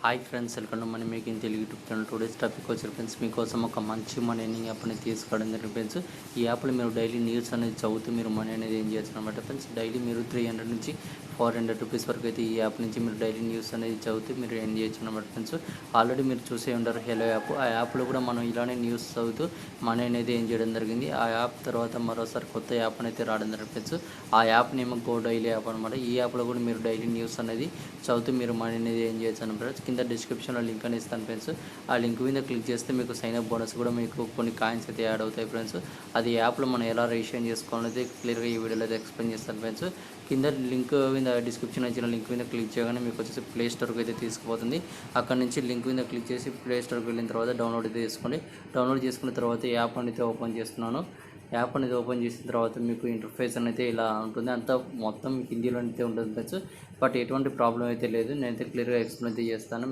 Hi friends, welcome to money making Telugu YouTube channel. Today's topic వచ్చి friends మీకోసం ఒక మంచి మనీ ఎర్నింగ్ యాప్ అనేది తీసుకోవడం జరిగింది ఫ్రెండ్స్. ఈ యాప్లో మీరు డైలీ న్యూస్ అనేది చదువుతూ మీరు మనీ అనేది ఏం చేయొచ్చు అనమాట ఫ్రెండ్స్. డైలీ మీరు 300 నుంచి 400 రూపీస్ వరకు అయితే ఈ యాప్ నుంచి మీరు డైలీ న్యూస్ అనేది చదువుతూ మీరు ఏం చేయొచ్చు అనమాట ఫ్రెండ్స్. ఆల్రెడీ మీరు చూసే ఉంటారు హెలో యాప్. ఆ యాప్లో కూడా మనం ఇలానే న్యూస్ చదువుతూ మనీ అనేది ఏం చేయడం జరిగింది. ఆ యాప్ తర్వాత మరోసారి కొత్త యాప్ అనేది రావడం జరిగింది ఫ్రెండ్స్. ఆ app name go daily app అనమాట. ఈ యాప్లో కూడా మీరు డైలీ న్యూస్ అనేది చదువుతూ మీరు మనీ అనేది ఏం చేయొచ్చు అనమాట. కింద డిస్క్రిప్షన్లో లింక్ అనేది ఇస్తాను ఫ్రెండ్స్. ఆ లింక్ మీద క్లిక్ చేస్తే మీకు సైన్ అప్ బోనస్ కూడా మీకు కొన్ని కాయిన్స్ అయితే యాడ్ అవుతాయి ఫ్రెండ్స్. అది యాప్లో మనం ఎలా రిజిస్టర్ చేసుకోవాలనేది క్లియర్గా ఈ వీడియోలో అయితే ఎక్స్ప్లెయిన్ చేస్తాను ఫ్రెండ్స్. కింద లింక్ మీద డిస్క్రిప్షన్ ఇచ్చిన లింక్ మీద క్లిక్ చేయగానే మీకు వచ్చేసి ప్లే స్టోర్కి అయితే తీసుకుపోతుంది. అక్కడ నుంచి లింక్ మీద క్లిక్ చేసి ప్లే స్టోర్కి వెళ్ళిన తర్వాత డౌన్లోడ్ అయితే చేసుకోండి. డౌన్లోడ్ చేసుకున్న తర్వాత యాప్ అనేది ఓపెన్ చేస్తున్నాను. యాప్ అనేది ఓపెన్ చేసిన తర్వాత మీకు ఇంటర్ఫేస్ అనేది ఇలా ఉంటుంది. అంతా మొత్తం హిందీలో అయితే ఉంటుంది ఫ్రెండ్స్. బట్ ఎటువంటి ప్రాబ్లం అయితే లేదు. నేనైతే క్లియర్గా ఎక్స్ప్లెయిన్ అయితే చేస్తాను.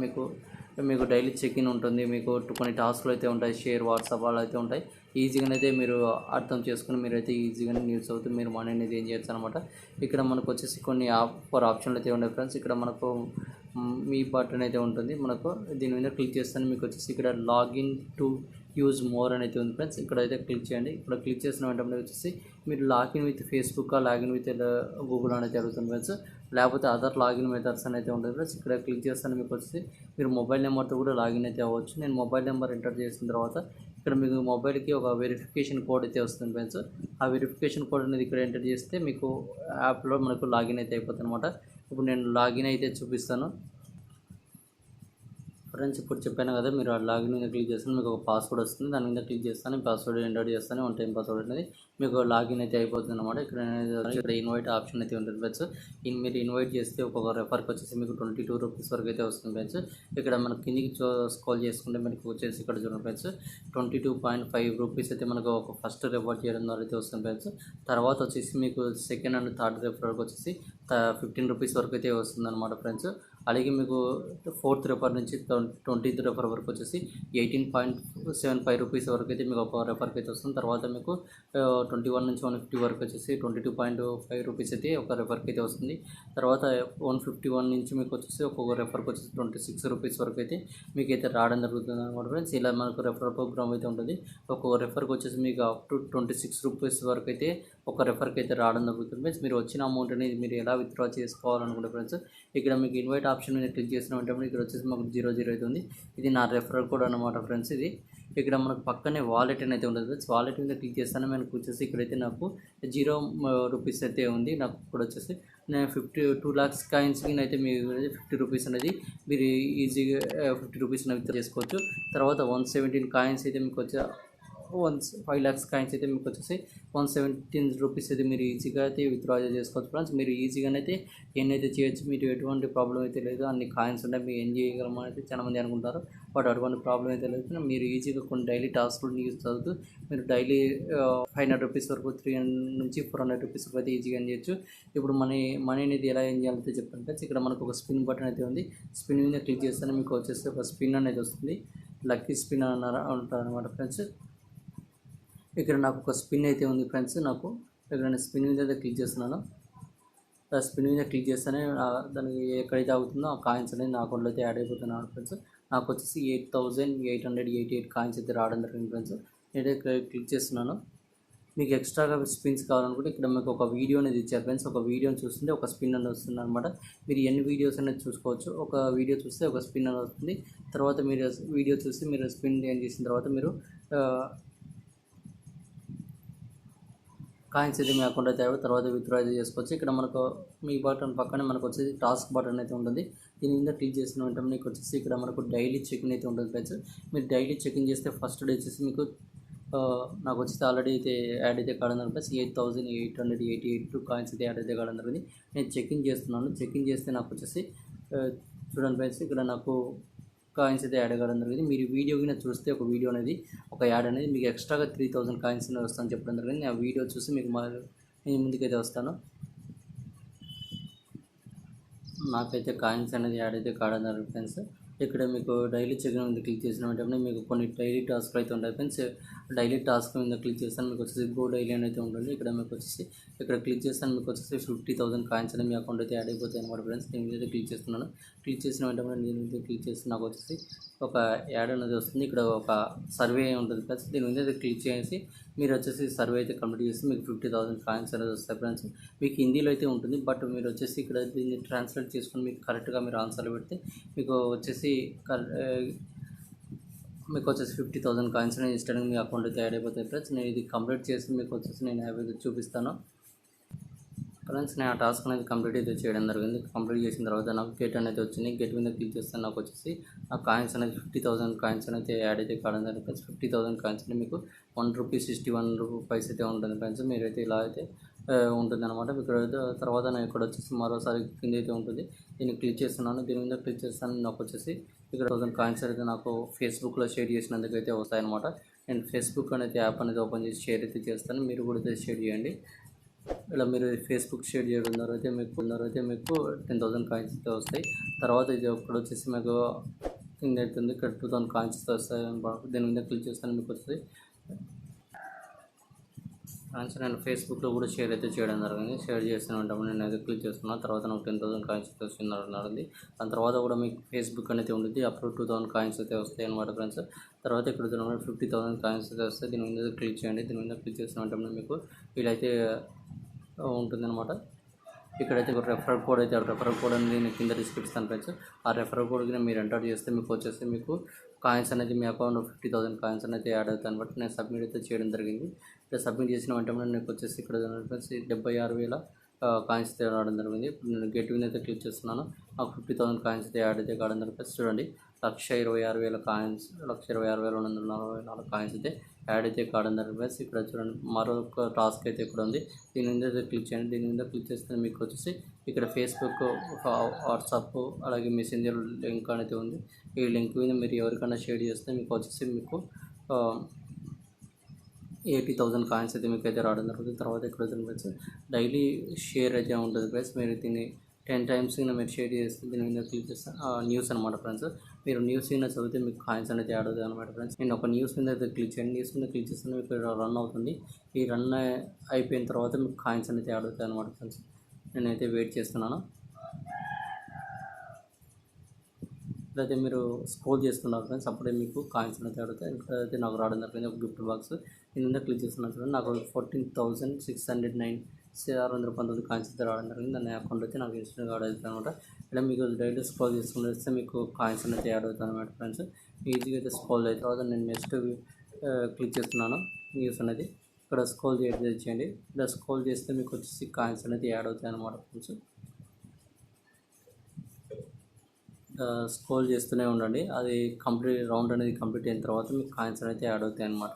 మీకు డైలీ చెక్ ఇన్ ఉంటుంది. మీకు కొన్ని టాస్క్లు అయితే ఉంటాయి, షేర్ వాట్సాప్ వాళ్ళు అయితే ఉంటాయి. ఈజీగానైతే మీరు అర్థం చేసుకుని మీరైతే ఈజీగానే న్యూస్ అవుతూ మీరు మనీ అనేది ఏం చేయొచ్చు అనమాట. ఇక్కడ మనకు వచ్చేసి కొన్ని ఆప్షన్లు అయితే ఉన్నాయి ఫ్రెండ్స్. ఇక్కడ మనకు మీ బటన్ అయితే ఉంటుంది. మనకు దీని మీద క్లిక్ చేస్తాను. మీకు వచ్చేసి ఇక్కడ లాగిన్ టు యూజ్ మోర్ అని అయితే ఉంది ఫ్రెండ్స్. ఇక్కడైతే క్లిక్ చేయండి. ఇక్కడ క్లిక్ చేసిన వెంటనే వచ్చేసి మీరు login with Facebook, login with Google అనేది అడుగుతుంది ఫ్రెండ్స్. లేకపోతే అదర్ లాగిన్ మెథడ్స్ అని అయితే ఉంటుంది ఫ్రెండ్స్. ఇక్కడ క్లిక్ చేస్తాను. మీకు వచ్చేసి మీరు మొబైల్ నెంబర్తో కూడా లాగిన్ అయితే అవ్వచ్చు. నేను మొబైల్ నెంబర్ ఎంటర్ చేసిన తర్వాత ఇక్కడ మీకు మొబైల్కి ఒక వెరిఫికేషన్ కోడ్ అయితే వస్తుంది ఫ్రెండ్స్. ఆ వెరిఫికేషన్ కోడ్ అనేది ఇక్కడ ఎంటర్ చేస్తే మీకు యాప్లో మనకు లాగిన్ అయితే అయిపోతుంది అనమాట. ఇప్పుడు నేను లాగిన్ అయితే చూపిస్తాను ఫ్రెండ్స్. ఇప్పుడు చెప్పాను కదా, మీరు ఆ లాగిన్ మీద క్లిక్ చేస్తాను. మీకు ఒక పాస్వర్డ్ వస్తుంది. దాని మీద క్లిక్ చేస్తాను. పాస్వర్డ్ ఎంటర్ చేస్తాను. 1 టైం పాస్వర్డ్ అనేది మీకు లాగిన్ అయితే అయిపోతుంది అనమాట. ఇక్కడ ఇన్వైట్ ఆప్షన్ అయితే ఉంటుంది ఫ్రెండ్స్. మీరు ఇన్వైట్ చేస్తే ఒక్కొక్క రెఫర్కి వచ్చేసి మీకు 22 రూపీస్ వరకు అయితే వస్తుంది ఫ్రెండ్స్. ఇక్కడ మనకి కిందికి స్క్రోల్ చేసుకుంటే మనకు వచ్చేసి ఇక్కడ చూడండి ఫ్రెండ్స్, 22.5 రూపీస్ అయితే మనకు ఒక ఫస్ట్ రెఫర్ చేయడం ద్వారా అయితే వస్తుంది ఫ్రెండ్స్. తర్వాత వచ్చేసి మీకు సెకండ్ అండ్ థర్డ్ రెఫర్కి వచ్చేసి 15 రూపీస్ వరకు అయితే వస్తుంది అనమాట ఫ్రెండ్స్. అలాగే మీకు 4th రెఫర్ నుంచి 20th రెఫర్ వరకు వచ్చేసి 18.75 రూపీస్ వరకు అయితే మీకు ఒక రెఫర్కి అయితే వస్తుంది. తర్వాత మీకు 21 నుంచి 150 వరకు వచ్చేసి 22.5 రూపీస్ అయితే ఒక రెఫర్కి అయితే వస్తుంది. తర్వాత 151 నుంచి మీకు వచ్చేసి ఒక్కొక్క రెఫర్కి వచ్చేసి 26 రూపీస్ వరకు అయితే మీకు అయితే రావడం జరుగుతుంది అనమాట ఫ్రెండ్స్. ఇలా మనకు రెఫర్ ప్రోగ్రామ్ అయితే ఉంటుంది. ఒక్కొక్క రెఫర్కి వచ్చేసి మీకు అప్ టు 26 రూపీస్ వరకు అయితే ఒక రెఫర్కి అయితే రావడం జరుగుతుంది ఫ్రెండ్స్. మీరు వచ్చిన అమౌంట్ అనేది మీరు ఎలా విత్డ్రా చేసుకోవాలనుకుంటే ఫ్రెండ్స్, ఇక్కడ మీకు ఇన్వైట్ ఆప్షన్ మీద క్లిక్ చేసిన వెంటనే ఇక్కడ వచ్చేసి మాకు 00 అయితే ఉంది. ఇది నా రెఫరల్ కోడ్ అనమాట ఫ్రెండ్స్. ఇది ఇక్కడ మనకు పక్కనే వాలెట్ అని అయితే ఉంటుంది ఫ్రెండ్స్. వాలెట్ మీద క్లిక్ చేస్తాను. మనకు వచ్చేసి ఇక్కడైతే నాకు 0 రూపీస్ అయితే ఉంది. నాకు ఇక్కడ వచ్చేసి నేను 2 lakhs కాయిన్స్కి అయితే మీరు 50 రూపీస్ అనేది మీరు ఈజీగా 50 రూపీస్ విత్డ్రా చేసుకోవచ్చు. తర్వాత 117 కాయిన్స్ అయితే మీకు వచ్చే 5 lakhs కాయిన్స్ అయితే మీకు వచ్చేసి 117 రూపీస్ అయితే మీరు ఈజీగా అయితే విత్డ్రా చేసుకోవచ్చు ఫ్రెండ్స్. మీరు ఈజీగానే అయితే ఎన్నైతే చేయొచ్చు. మీరు ఎటువంటి ప్రాబ్లం అయితే లేదు. అన్ని కాయిన్స్ ఉంటాయి, మీరు ఏం చేయగలమో అయితే చాలామంది అనుకుంటారు. బట్ అటువంటి ప్రాబ్లం అయితే లేదు. మీరు ఈజీగా కొన్ని డైలీ టాస్క్లు యూస్ చదువుతూ మీరు డైలీ 500 రూపీస్ వరకు 300 నుంచి 400 రూపీస్ వరకు అయితే ఈజీగా చేయొచ్చు. ఇప్పుడు మనీ అనేది ఎలా ఏం చేయాలంటే చెప్తాను ఫ్రెండ్స్. ఇక్కడ మనకు ఒక స్పిన్ బటన్ అయితే ఉంది. స్పిన్ మీద క్లిక్ చేస్తేనే మీకు వచ్చేసి ఒక స్పిన్ అనేది వస్తుంది. లక్కీ స్పిన్ అంటారు అనమాట ఫ్రెండ్స్. ఇక్కడ నాకు ఒక స్పిన్ అయితే ఉంది ఫ్రెండ్స్. నాకు ఇక్కడ నేను స్పిన్ మీద అయితే క్లిక్ చేస్తున్నాను. ఆ స్పిన్ మీద క్లిక్ చేస్తేనే దానికి ఎక్కడైతే అవుతుందో ఆ కాయిన్స్ అనేది నా అకౌంట్లో అయితే యాడ్ అయిపోతున్నాను ఫ్రెండ్స్. నాకు వచ్చేసి 8,888 కాయిన్స్ అయితే రావడం జరిగింది ఫ్రెండ్స్. నేనైతే క్లిక్ చేస్తున్నాను. మీకు ఎక్స్ట్రాగా స్పిన్స్ కావాలనుకుంటే ఇక్కడ మీకు ఒక వీడియో అనేది ఇచ్చారు ఫ్రెండ్స్. ఒక వీడియోని చూస్తుంటే ఒక స్పిన్ అనేది వస్తుంది అనమాట. మీరు ఎన్ని వీడియోస్ అనేది చూసుకోవచ్చు. ఒక వీడియో చూస్తే ఒక స్పిన్ అనేది వస్తుంది. తర్వాత మీరు వీడియో చూసి మీరు స్పిన్ ఏం చేసిన తర్వాత మీరు కాయిన్స్ అయితే మీ అకౌంట్ అయితే తర్వాత విత్డ్రా అయితే చేసుకోవచ్చు. ఇక్కడ మనకు మీ బటన్ పక్కనే మనకు వచ్చేసి టాస్క్ బటన్ అయితే ఉంటుంది. దీని మీద క్లిక్ చేసిన వెంటనే మీకు వచ్చేసి ఇక్కడ మనకు డైలీ చెకింగ్ అయితే ఉంటుంది ఫ్రెండ్స్. మీరు డైలీ చెకింగ్ చేస్తే ఫస్ట్ డే వచ్చేసి మీకు నాకు వచ్చేసి ఆల్రెడీ అయితే యాడ్ అయితే కావడం ప్లస్ 8,888 కాయిన్స్ అయితే యాడ్ అయితే కావడం జరిగింది. నేను చెకింగ్ చేస్తున్నాను. చెకింగ్ చేస్తే నాకు వచ్చేసి చూడండి ఫ్రెండ్స్, ఇక్కడ నాకు కాయిన్స్ అయితే యాడ్ కావడం జరిగింది. మీరు వీడియో కింద చూస్తే ఒక వీడియో అనేది ఒక యాడ్ అనేది మీకు ఎక్స్ట్రాగా 3000 కాయిన్స్ అనేది వస్తాను చెప్పడం జరిగింది. ఆ వీడియో చూసి మీకు నేను ముందుకైతే వస్తాను. నాకైతే కాయిన్స్ అనేది యాడ్ అయితే కావడం జరిగింది ఫ్రెండ్స్. ఇక్కడ మీకు డైలీ చెకింగ్ మీద క్లిక్ చేసిన వెంటనే మీకు కొన్ని డైలీ టాస్క్లు అయితే ఉంటాయి ఫ్రెండ్స్. డైలీ టాస్క్ మీద క్లిక్ చేస్తాను మీకు వచ్చేసి గో డైలీ అని అయితే ఉంటుంది. ఇక్కడ మీకు వచ్చేసి ఇక్కడ క్లిక్ చేస్తాను మీకు వచ్చేసి 50,000 కాయిన్స్ అని మీ అకౌంట్ అయితే యాడ్ అయిపోతాయి అనమాట ఫ్రెండ్స్. నేను మీద క్లిక్ చేస్తున్నాను. క్లిక్ చేసిన వెంటనే నేను మీద క్లిక్ చేసి నాకు వచ్చేసి ఒక యాడ్ అనేది వస్తుంది. ఇక్కడ ఒక సర్వే ఉంటుంది ఫ్రెండ్స్. దీని మీద క్లిక్ చేసి మీరు వచ్చేసి సర్వే అయితే కంప్లీట్ చేసి మీకు 50,000 కాయిన్స్ అనేది వస్తాయి ఫ్రెండ్స్. మీకు హిందీలో అయితే ఉంటుంది, బట్ మీరు వచ్చేసి ఇక్కడ దీన్ని ట్రాన్స్లేట్ చేసుకొని మీకు కరెక్ట్గా మీరు ఆన్సర్లు పెడితే మీకు వచ్చేసి మీకు వచ్చేసి 50,000 కాయిన్స్ అనేది ఇన్స్టాంట్గా మీ అకౌంట్ అయితే యాడ్ అయిపోతాయి ఫ్రెండ్స్. నేను ఇది కంప్లీట్ చేసి మీకు వచ్చేసి నేను యాప్ అయితే చూపిస్తాను ఫ్రెండ్స్. నేను ఆ టాస్క్ అనేది కంప్లీట్ అయితే చేయడం జరిగింది. కంప్లీట్ చేసిన తర్వాత నాకు గెట్ అనేది వచ్చింది. గెట్ మీద క్లిక్ చేస్తాను. నాకు వచ్చేసి ఆ కాయిన్స్ అనేది 50,000 కాయిన్స్ అనేది యాడ్ అయితే కావడం జరిగింది ఫ్రెండ్స్. 50,000 కాయిన్స్ అంటే మీకు ₹1.61 అయితే ఉంటుంది ఫ్రెండ్స్. మీరైతే ఇలా అయితే ఉంటుంది అనమాట. ఇక్కడ తర్వాత నేను ఇక్కడ వచ్చేసి మరోసారి కింద అయితే ఉంటుంది. దీన్ని క్లిక్ చేస్తున్నాను. దీని మీద క్లిక్ చేస్తాను. నాకు వచ్చేసి ఇక్కడ 1000 కాయిన్స్ అయితే నాకు ఫేస్బుక్లో షేర్ చేసినందుకు అయితే వస్తాయన్నమాట. నేను ఫేస్బుక్ అనేది యాప్ అనేది ఓపెన్ చేసి షేర్ అయితే చేస్తాను. మీరు కూడా అయితే షేర్ చేయండి. ఇలా మీరు ఫేస్బుక్ షేర్ చేయడం ద్వారా అయితే మీకు 10,000 కాయిన్స్ అయితే వస్తాయి. తర్వాత ఇది ఇక్కడ వచ్చేసి మీకు కింద అవుతుంది. ఇక్కడ 2,000 కాయిన్స్ వస్తాయి. దీని మీద క్లిక్ చేస్తాను. మీకు వస్తుంది కాయిన్స్. నేను ఫేస్బుక్లో కూడా షేర్ అయితే చేయడం జరిగింది. షేర్ చేస్తూనే ఉంటాము. నేను అయితే క్లిక్ చేస్తున్నాను. తర్వాత నాకు 10,000 కాయిన్స్ అయితే వస్తుంది. దాని తర్వాత కూడా మీకు ఫేస్బుక్ అనేది ఉంటుంది. అప్పుడు 2,000 కాయిన్స్ అయితే వస్తాయి అనమాట ఫ్రెండ్స్. తర్వాత ఇక్కడ 50,000 కాయిన్స్ అయితే వస్తాయి. దీని మీద క్లిక్ చేయండి. దీని మీద క్లిక్ చేసిన వెంటనే మీకు వీలైతే ఉంటుందన్నమాట. ఇక్కడైతే ఒక రెఫరల్ కోడ్ అయితే రెఫరల్ కోడ్ అనేది నేను కింద డిస్క్రిప్షన్ ఫ్రెండ్స్. ఆ రెఫరల్ కోడ్కి మీరు ఎంటర్ చేస్తే మీకు వచ్చేసి మీకు కాయిన్స్ అనేది మీ అకౌంట్ 50,000 కాయిన్స్ అనేది యాడ్ అవుతాయి అనమాట. నేను సబ్మిట్ అయితే చేయడం జరిగింది. ఇక్కడ సబ్మిట్ చేసిన వెంటనే నాకు వచ్చేసి ఇక్కడ ఫ్రెండ్స్ 76,000 కాయిన్స్ అయితే రావడం జరిగింది. ఇప్పుడు నేను గెట్ విన్ అయితే క్లిక్ చేస్తున్నాను. నాకు 50,000 కాయిన్స్ అయితే యాడ్ అయితే కావడం జరిగింది. చూడండి 126,000 కాయిన్స్ 126,244 కాయిన్స్ అయితే యాడ్ అయితే కావడం జరిగింది. ఇక్కడ చూడండి మరొక టాస్క్ అయితే ఇక్కడ ఉంది. దీని మీద క్లిక్ చేయండి. దీని మీద క్లిక్ చేస్తే మీకు వచ్చేసి ఇక్కడ ఫేస్బుక్, వాట్సాప్ అలాగే మెసెంజర్ లింక్ అనేది ఉంది. ఈ లింక్ మీద మీరు ఎవరికైనా షేర్ చేస్తే మీకు వచ్చేసి మీకు 80,000 కాయిన్స్ అయితే మీకు అయితే రావడం జరుగుతుంది. తర్వాత ఇక్కడ వచ్చి డైలీ షేర్ అయితే ఉంటుంది ఫ్రెండ్స్. మీరు దీన్ని 10 టైమ్స్ మీరు షేర్ చేస్తే దీని మీద క్లిక్ చేస్తే న్యూస్ అనమాట ఫ్రెండ్స్. మీరు న్యూస్ మీద చదివితే మీకు కాయిన్స్ అనేది యాడ్ అవుతుంది అనమాట ఫ్రెండ్స్. నేను ఒక న్యూస్ మీద అయితే క్లిక్ చేయండి. న్యూస్ మీద క్లిక్ చేస్తే మీకు రన్ అవుతుంది. ఈ రన్ అయిపోయిన తర్వాత మీకు కాయిన్స్ అనేది యాడ్ అవుతాయి అనమాట ఫ్రెండ్స్. నేనైతే వెయిట్ చేస్తున్నాను. ఇప్పుడైతే మీరు స్క్రోల్ చేస్తున్నారు ఫ్రెండ్స్, అప్పుడే మీకు కాయిన్స్ అనేది అడుగుతాయి. ఇక్కడైతే నాకు రావడం జరిగింది ఒక గిఫ్ట్ బాక్స్. నేను ముందే క్లిక్ చేస్తున్నాను చూడండి. నాకు 14,619 కాయిన్స్ అయితే రావడం జరిగింది. దాని అకౌంట్ అయితే నాకు ఇన్స్టెంట్గా యాడ్ అవుతుంది అనమాట. ఇలా మీకు డైలీ స్క్రోల్ చేసుకుని వస్తే మీకు కాయిన్స్ అనేది యాడ్ అవుతుంది అనమాట ఫ్రెండ్స్. ఈజీగా అయితే స్క్రోల్ అయిన తర్వాత నేను నెక్స్ట్ క్లిక్ చేస్తున్నాను. న్యూస్ అనేది ఇక్కడ స్క్రోల్ చేయండి. ఇలా స్క్రోల్ చేస్తే మీకు వచ్చేసి కాయిన్స్ అనేది యాడ్ అవుతాయి అనమాట ఫ్రెండ్స్. స్క్రోల్ చేస్తూనే ఉండండి. అది కంప్లీట్ రౌండ్ అనేది కంప్లీట్ అయిన తర్వాత మీకు కాయిన్స్ అనేది యాడ్ అవుతాయి అన్నమాట.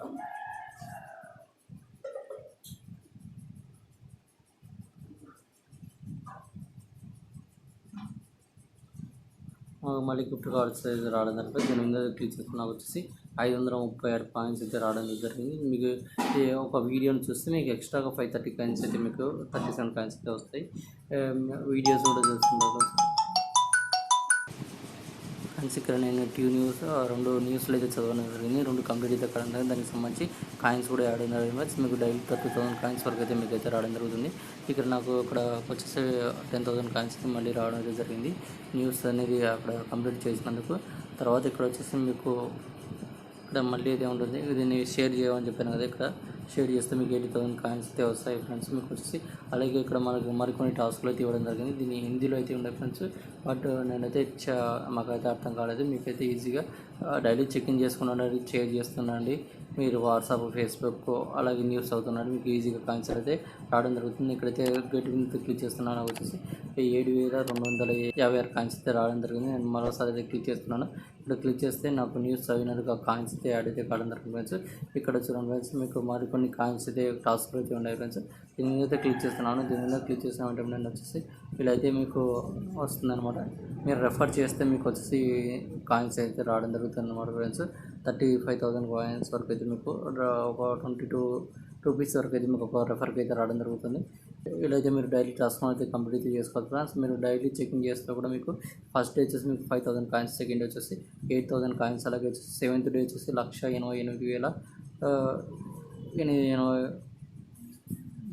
మళ్ళీ గిఫ్ట్ కార్డ్స్ అయితే రావడం జరిగింది. దీని మీద క్లిక్ చేసుకున్న వచ్చేసి 536 కాయిన్స్ అయితే రావడం జరిగింది. మీకు ఒక వీడియోని చూస్తే మీకు ఎక్స్ట్రాగా 530 కాయిన్స్ అయితే మీకు 37 కాయిన్స్ అయితే వస్తాయి. వీడియోస్ కూడా చూస్తున్నారు ఫ్రెండ్స్. ఇక్కడ నేను 2 న్యూస్లు అయితే చదవడం జరిగింది. 2 కంప్లీట్ అయితే కావడం జరిగింది. దానికి సంబంధించి కాయిన్స్ కూడా యాడ్ అయిన జరిగింది. మీకు డైలీ 30,000 కాయిన్స్ వరకు అయితే మీకు అయితే రావడం జరుగుతుంది. ఇక్కడ నాకు ఇక్కడ వచ్చేసి 10,000 కాయిన్స్ మళ్ళీ రావడం అయితే జరిగింది. న్యూస్ అనేది అక్కడ కంప్లీట్ చేసినందుకు. తర్వాత ఇక్కడ వచ్చేసి మీకు ఇక్కడ మళ్ళీ అయితే ఉంటుంది. దీన్ని షేర్ చేయమని చెప్పాను కదా, ఇక్కడ షేర్ చేస్తే మీకు 80,000 కాయిన్స్ అయితే వస్తాయి ఫ్రెండ్స్ మీకు వచ్చేసి. అలాగే ఇక్కడ మనకు మరికొన్ని టాస్క్లు అయితే ఇవ్వడం జరిగింది. దీన్ని హిందీలో అయితే ఉండే ఫ్రెండ్స్, బట్ నేనైతే మాకైతే అర్థం కాలేదు. మీకైతే ఈజీగా డైలీ చెకింగ్ చేసుకున్నాండి, షేర్ చేస్తున్నాండి. మీరు వాట్సాప్, ఫేస్బుక్ అలాగే న్యూస్ అవుతున్నాడు, మీకు ఈజీగా కాయిన్స్ అయితే రావడం జరుగుతుంది. ఇక్కడైతే గెట్ మీద క్లిక్ చేస్తున్నాను. వచ్చేసి 7,256 కాయిన్స్ అయితే రావడం జరిగింది. నేను మరోసారి అయితే క్లిక్ చేస్తున్నాను. ఇక్కడ క్లిక్ చేస్తే నాకు న్యూస్ చదివినట్టుగా కాయిన్స్ అయితే యాడ్ అయితే కావడం జరిగింది ఫ్రెండ్స్. ఇక్కడ చూడండి ఫ్రెండ్స్, మీకు మరికొన్ని కాయిన్స్ అయితే టాస్క్లు అయితే ఉన్నాయి ఫ్రెండ్స్. దీని మీద అయితే క్లిక్ చేస్తున్నాను. దీని మీద క్లిక్ చేసిన వెంటనే వచ్చేసి వీళ్ళైతే మీకు వస్తుందన్నమాట. మీరు రెఫర్ చేస్తే మీకు వచ్చేసి కాయిన్స్ అయితే రావడం జరుగుతుంది అన్నమాట ఫ్రెండ్స్. 35,000 కాయిన్స్ వరకు అయితే మీకు ఒక 22 రూపీస్ వరకు అయితే మీకు ఒక రెఫర్కి అయితే రావడం జరుగుతుంది. ఇలా అయితే మీరు డైలీ టాస్క్ అయితే కంప్లీట్ చేసుకోవాలి ఫ్రెండ్స్. మీరు డైలీ చెకింగ్ చేస్తే కూడా మీకు ఫస్ట్ డే వచ్చేసి మీకు 5000 కాయిన్స్, సెకండ్ డే వచ్చేసి 8000 కాయిన్స్, అలాగే వచ్చేసి సెవెంత్ డే వచ్చేసి 1,88,000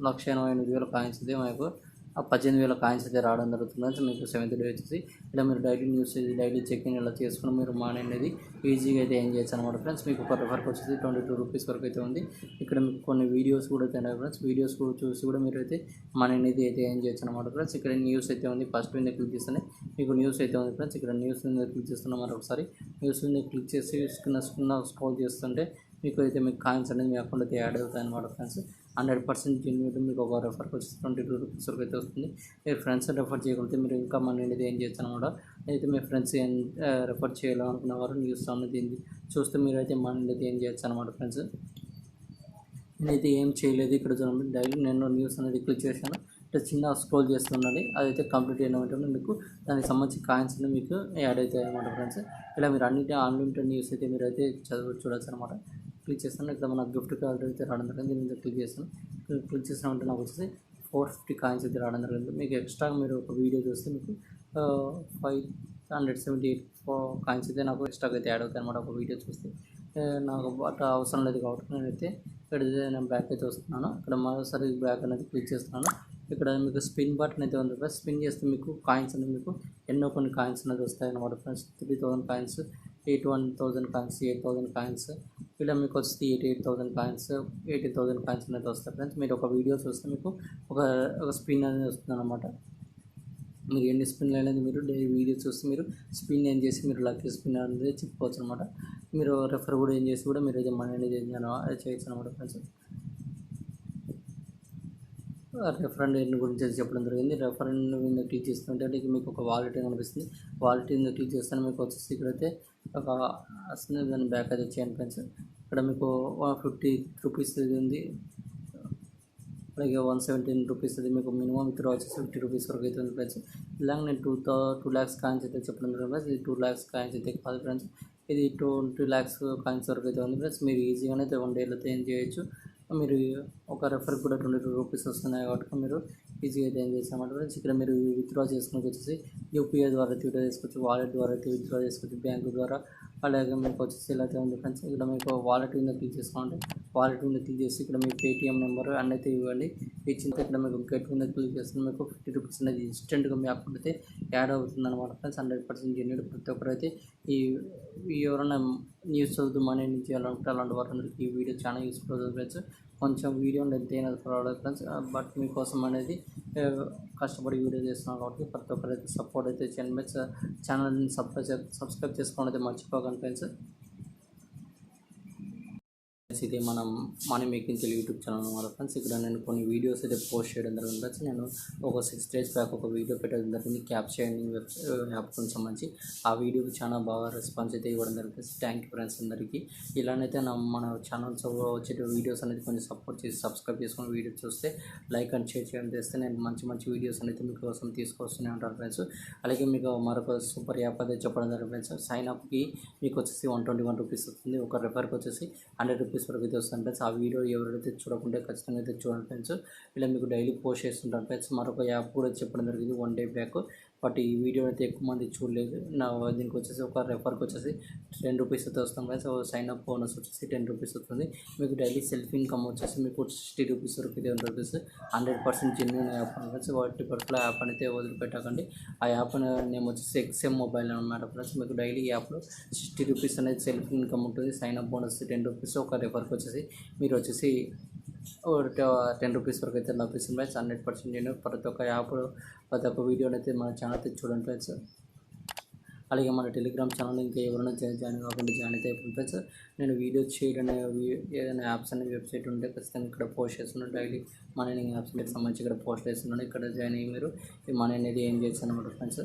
1,88,000 కాయిన్స్ అయితే మీకు 18,000 కాయిన్స్ అయితే రావడం జరుగుతుంది. మీకు సెవెంత్ డే వచ్చేసి ఇలా మీరు డైలీ న్యూస్ డైలీ చెకింగ్ ఇలా చేసుకుని మీరు మనీ అనేది ఈజీగా అయితే ఏం చేయొచ్చు అనమాట ఫ్రెండ్స్. మీకు ఒక రెఫర్కి వచ్చేసి 22 రూపీస్ వరకు అయితే ఉంది. ఇక్కడ మీకు కొన్ని వీడియోస్ కూడా అయితే ఉన్నాయి ఫ్రెండ్స్. వీడియోస్ కూడా చూసి కూడా మీరు అయితే మనీ అనేది అయితే ఏం చేయొచ్చు అనమాట ఫ్రెండ్స్. ఇక్కడ న్యూస్ అయితే ఉంది. ఫస్ట్ మీద క్లిక్ చేస్తేనే మీకు న్యూస్ అయితే ఉంది ఫ్రెండ్స్. ఇక్కడ న్యూస్ మీద క్లిక్ చేస్తున్నాం మరొకసారి. న్యూస్ మీద క్లిక్ చేసి స్క్రోల్ చేస్తుంటే మీకు అయితే మీకు కాయిన్స్ అనేది మీ అకౌంట్ అయితే యాడ్ అవుతాయి అనమాట ఫ్రెండ్స్. 100% జెన్యూన్. మీకు ఒక రెఫర్కి వచ్చి 22 రూపీస్ వరకు అయితే వస్తుంది. మీరు ఫ్రెండ్స్ రెఫర్ చేయగలిగితే మీరు ఇంకా మనీ అనేది ఏం చేయొచ్చు అనమాట. అయితే మీ ఫ్రెండ్స్ రెఫర్ చేయాలనుకున్న వారు న్యూస్ అనేది చూస్తే మీరు అయితే మనీ అనేది ఏం చేయొచ్చు అనమాట ఫ్రెండ్స్. నేనైతే ఏం చేయలేదు. ఇక్కడ చూడండి డైలీ నేను న్యూస్ అనేది క్లిక్ చేశాను. ఇట్లా చిన్న స్క్రోల్ చేస్తుండాలి. అదైతే కంప్లీట్ అయిన వెంటనే మీకు దానికి సంబంధించి కాయిన్స్ అన్ని మీకు యాడ్ అవుతాయి అనమాట ఫ్రెండ్స్. ఇలా మీరు అన్నిటి అన్లిమిటెడ్ న్యూస్ అయితే మీరు అయితే చూడొచ్చు అనమాట. క్లిక్ చేస్తాను. ఇక్కడ మన గిఫ్ట్ కార్డ్ అయితే రావడం జరిగింది. దీని మీద క్లిక్ చేస్తాను. క్లిక్ చేసిన వెంటనే నాకు వచ్చేసి 450 కాయిన్స్ అయితే రావడం జరిగింది. మీకు ఎక్స్ట్రా మీరు ఒక వీడియో చూస్తే మీకు 578 కాయిన్స్ అయితే నాకు ఎక్స్ట్రాగా అయితే యాడ్ అవుతాయి అనమాట. ఒక వీడియో చూస్తే నాకు అట్లా అవసరం లేదు కాబట్టి నేనైతే ఇక్కడ నేను బ్యాక్ అయితే వస్తున్నాను. ఇక్కడ మరోసారి బ్యాక్ అనేది క్లిక్ చేస్తున్నాను. ఇక్కడ మీకు స్పిన్ బటన్ అయితే ఉంది. స్పిన్ చేస్తే మీకు కాయిన్స్ అనేది మీకు ఎన్నో కొన్ని కాయిన్స్ అనేది వస్తాయి అనమాట ఫ్రెండ్స్. 3000 కాయిన్స్, 81,000 కాయిన్స్, 8,000 కాయిన్స్, ఇలా మీకు వచ్చి 88,000 కాయిన్స్, 80,000 కాయిన్స్ అనేది వస్తాయి ఫ్రెండ్స్. మీరు ఒక వీడియో చూస్తే మీకు ఒక స్పిన్ అనేది వస్తుంది అనమాట. మీరు ఎన్ని స్పిన్లు అనేది మీరు డైలీ వీడియో చూస్తే మీరు స్పిన్ ఏం చేసి మీరు లక్కీ స్పిన్ అనేది చెప్పుకోవచ్చు అనమాట. మీరు రెఫర్ కూడా ఏం చేసి కూడా మీరు అయితే మనీ అనేది చేయొచ్చు అనమాట ఫ్రెండ్స్. రెఫరెండ్ ఎన్ని గురించి చెప్పడం జరిగింది. రెఫరెండ్ మీద క్లిక్ చేస్తుంటే మీకు ఒక వాలెట్ కనిపిస్తుంది. వాలెట్ మీద క్లిక్ చేస్తే మీకు వచ్చేసి ఇక్కడైతే ఒక దాన్ని బ్యాక్ అయితే చేయండి ఫ్రెండ్స్. ఇక్కడ మీకు 150 రూపీస్ ఉంది, అలాగే 117 రూపీస్ అది మీకు మినిమం విత్డ్రా వచ్చేసి 50 రూపీస్ వరకు అయితే ఉంది ఫ్రెండ్స్. ఇలాగ నేను 2 lakhs కాయిన్స్ అయితే చెప్పడం జరిగింది ఫ్రెండ్స్. ఇది 2 lakhs కాయిన్స్ అయితే కాదు ఫ్రెండ్స్. ఇది 20 lakhs కాయిన్స్ వరకు అయితే ఉంది ఫ్రెండ్స్. మీరు ఈజీగానే అయితే 1 డేలో అయితే ఏం చేయొచ్చు. మీరు ఒక రెఫర్ కూడా 22 రూపీస్ వస్తున్నాయి కాబట్టి మీరు ఈజీగా అయితే ఏం చేస్తామంట ఫ్రెండ్స్. ఇక్కడ మీరు విత్డ్రా చేసుకుని వచ్చేసి యూపీఐ ద్వారా విత్డ్రా చేసుకోవచ్చు, వాలెట్ ద్వారా అయితే విత్డ్రా చేసుకోవచ్చు, బ్యాంకు ద్వారా. అలాగే మీకు వచ్చేసి ఇలా అయితే ఉంది ఫ్రెండ్స్. ఇక్కడ మీకు వాలెట్ మీద క్లిక్ చేసుకోండి. వాలెట్ మీద క్లిక్ చేసి ఇక్కడ మీ పేటిఎం నెంబర్ అన్నీ అయితే ఇవ్వండి. ఇచ్చిన ఇక్కడ మీకు గెట్ మీద క్లిక్ చేస్తే మీకు 50 రూపీస్ అనేది ఇన్స్టెంట్గా మీ అకౌంట్ అయితే యాడ్ అవుతుంది అనమాట ఫ్రెండ్స్. 100% జెన్యూన్. ప్రతి ఒక్కరైతే ఈ ఎవరైనా న్యూస్ చదువుతూ మనీ నుంచి చేయాలనుకుంటే అలాంటి వారందరికీ ఈ వీడియో చాలా యూస్ఫుల్ అవుతుంది ఫ్రెండ్స్. కొంచెం వీడియో లెంత్ అయినది పర్వాలేదు ఫ్రెండ్స్, బట్ మీకోసం అనేది కష్టపడి వీడియో చేస్తున్నాం కాబట్టి ప్రతి ఒక్కరైతే సపోర్ట్ అయితే చేయండి. ఛానల్ని సబ్స్క్రైబ్ చేసుకోవడం అయితే మర్చిపోకండి ఫ్రెండ్స్. ఇది మనం money making Telugu YouTube channel అనమాట ఫ్రెండ్స్. ఇక్కడ నేను కొన్ని వీడియోస్ అయితే పోస్ట్ చేయడం జరిగింది ఫ్రెండ్స్. నేను ఒక 6 days బ్యాక్ ఒక వీడియో పెట్టడం జరిగింది క్యాప్చ్ యాప్ కొంచెం మంచి. ఆ వీడియోకి చాలా బాగా రెస్పాన్స్ అయితే ఇవ్వడం జరుగుతుంది. థ్యాంక్ యూ ఫ్రెండ్స్ అందరికీ. ఇలానైతే మన ఛానల్స్ వచ్చే వీడియోస్ అనేది కొంచెం సపోర్ట్ చేసి సబ్స్క్రైబ్ చేసుకుని వీడియో చూస్తే లైక్ అండ్ షేర్ చేయడం చేస్తే నేను మంచి వీడియోస్ అనేది మీకోసం తీసుకొస్తూనే ఉంటాను ఫ్రెండ్స్. అలాగే మీకు మరొక సూపర్ యాప్ అయితే చెప్పడం జరిగింది ఫ్రెండ్స్. సైన్ అప్కి మీకు వచ్చేసి 121 రూపీస్ వస్తుంది. ఒక రెఫర్కి వచ్చేసి 100 రూపీస్ వరకు అయితే వస్తాను ఫ్రెండ్స్. ఆ వీడియో ఎవరైతే చూడకుంటే ఖచ్చితంగా అయితే చూడండి ఫ్రెండ్స్. ఇలా మీకు డైలీ పోస్ట్ చేస్తుంటాను ఫ్రెండ్స్. మరొక యాప్ కూడా చెప్పడం జరిగింది 1 day బ్యాక్, బట్ ఈ వీడియో అయితే ఎక్కువ మంది చూడలేదు. దీనికి వచ్చేసి ఒక రెఫర్కి వచ్చేసి 10 రూపీస్ అయితే వస్తాం ఫ్రెండ్స్. సైన్ అప్ బోనస్ వచ్చేసి 10 రూపీస్ వస్తుంది. మీకు డైలీ సెల్ఫ్ ఇన్కమ్ వచ్చేసి మీకు 60 రూపీస్ వరకు అయితే 100 రూపీస్. 100% genuine app friends. వాటి పట్ల యాప్ అయితే వదిలిపెట్టకండి. ఆ యాప్ నేమ్ వచ్చేసి XM మొబైల్ అనమాట ఫ్రెండ్స్. మీకు డైలీ యాప్లో 60 రూపీస్ అనేది సెల్ఫ్ ఇన్కమ్ ఉంటుంది. Sign up bonus 10 rupees. ఒక రెఫర్కి వచ్చేసి మీరు వచ్చేసి 10 రూపీస్ వరకు అయితే లభిస్తుంది ఫ్రెండ్స్. 100% నేను ప్రతి ఒక్క యాప్ ప్రతి ఒక్క వీడియోని అయితే మన ఛానల్ అయితే చూడండి ఫ్రెండ్స్. అలాగే మన టెలిగ్రామ్ ఛానల్ ఇంకా ఎవరైనా జాయిన్ కాకుండా జాయిన్ అయితే ఫ్రెండ్స్. నేను వీడియో చేయడం ఏదైనా యాప్స్ అనే వెబ్సైట్ ఉంటే ఖచ్చితంగా ఇక్కడ పోస్ట్ చేస్తున్నాను. డైలీ మనీ యాప్స్ సంబంధించి ఇక్కడ పోస్ట్ చేస్తున్నాను. ఇక్కడ జాయిన్ అయ్యి మీరు ఈ మనీ అనేది ఏం చేయొచ్చు అనమాట ఫ్రెండ్స్.